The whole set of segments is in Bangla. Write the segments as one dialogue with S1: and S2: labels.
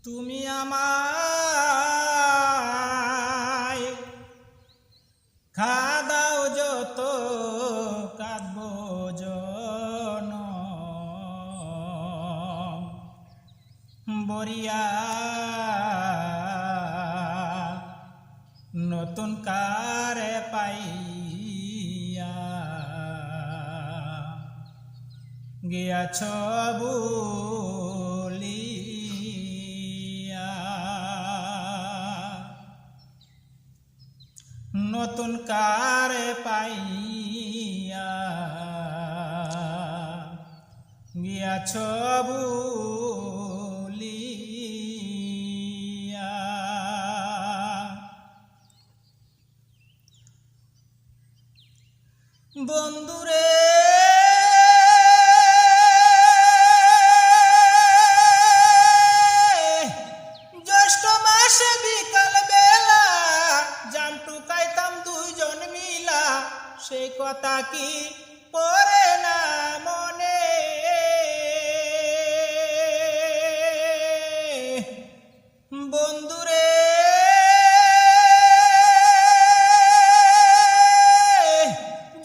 S1: তুমি আমায় খাদাও যত কাঁদব জনম বরিয়া নতুন কারে পাইয়া গিয়াছ বলিয়া নতুন কারে পাইয়া গিয়াছ বলিয়া বন্ধুরে জ্যৈষ্ঠ মাসে বিকাল বেলা জাম টুকাইতাম দুইজন মিলা সেই কথা কি পড়ে না মনে বন্ধুরে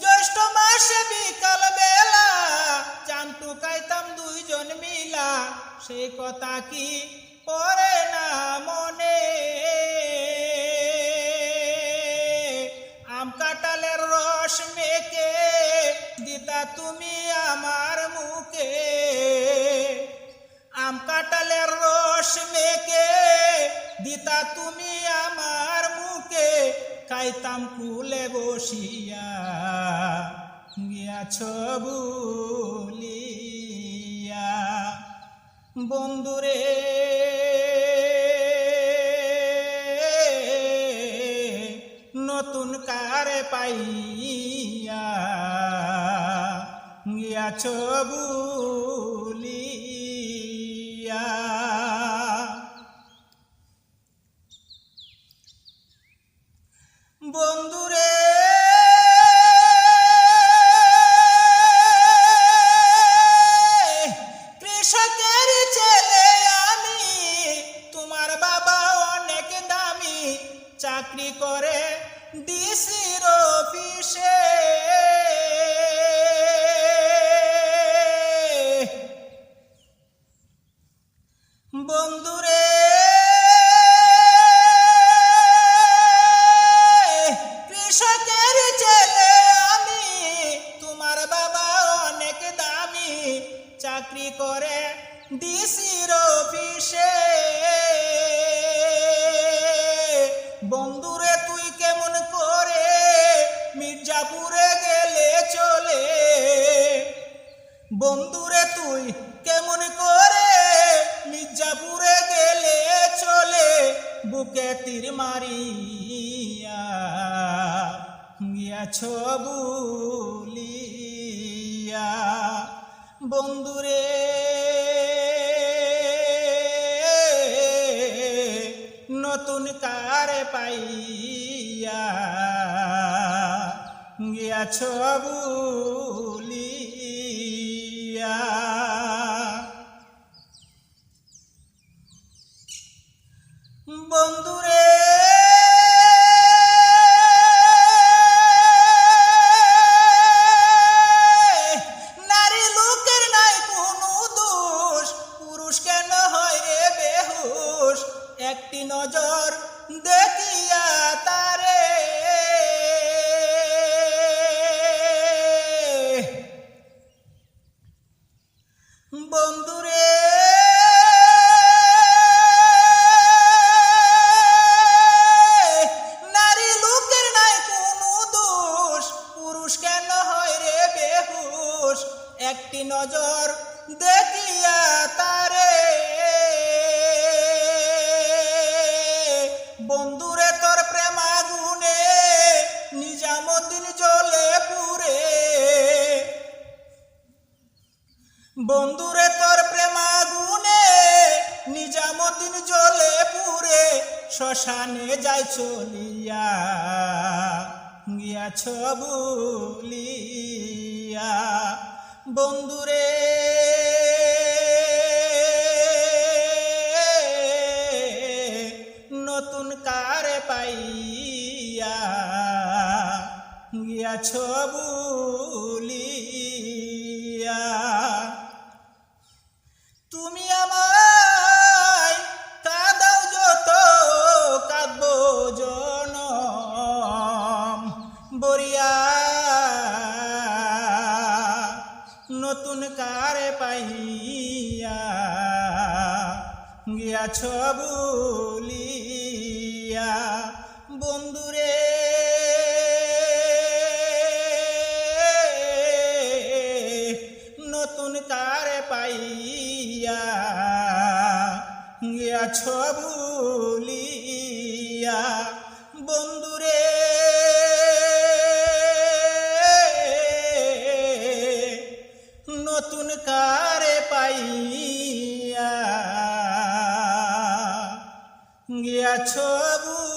S1: জ্যৈষ্ঠ মাসে বিকাল বেলা জাম টুকাইতাম দুইজন মিলা সেই কথা কি পড়ে না মনে আম কাঁঠালের রস মেখে দিতা তুমি আমার মুখে আম কাঁঠালের রস মেখে দিতা তুমি আমার মুখে খাইতাম কুলে বসিয়া গিয়াছ বলিয়া বন্ধুরে নতুন কারে পাইয়া গিয়াছ বলিয়া বন্ধুরে কৃষকের ছেলে আমি তোমার বাবা অনেক দামি চাকরি করে ডিসির অফিসে বন্ধুরে কৃষকের ছেলে আমি তোমার বাবা অনেক দামি চাকরি করে ডিসির অফিসে বন্ধুরে তুই কেমন করে মির্জাপুরে গেলে চলে বন্ধুরে তুই কেমন করে মির্জাপুরে গেলে চলে বুকে তীর মারিয়া গিয়াছ বলিয়া বন্ধুরে নতুন কারে পাইয়া গিয়াছ বলিয়া বন্ধুরে নারী লোকের নাই কোনো দোষ পুরুষ কেন হয় রে বেহুশ একটি নজর দেখিয়া তারে বন্ধুরে নারী লোকের নাই কোনো দোষ পুরুষ কেন হয় রে বেহুশ একটি নজর দেখিয়া তারে বন্ধুরে তোর প্রেম আগুনে নিজামুদ্দিন জ্বলে পুরে বন্ধুরে তোর প্রেম আগুনে নিজামুদ্দিন জ্বলে পুরে শ্মশানে যাই চলিয়া গিয়াছ বলিয়া বন্ধুরে গিয়াছ ভুলিয়া। তুমি আমায় কাঁদাও যত কাঁদব জনম বরিয়া, নতুন কারে পাইয়া গিয়াছ ভুলিয়া। বন্ধুরে নতুন কারে পাইয়া গিয়াছ ভুলিয়া। বন্ধুরে নতুন কারে পাইয়া গিয়াছ ভুলিয়া।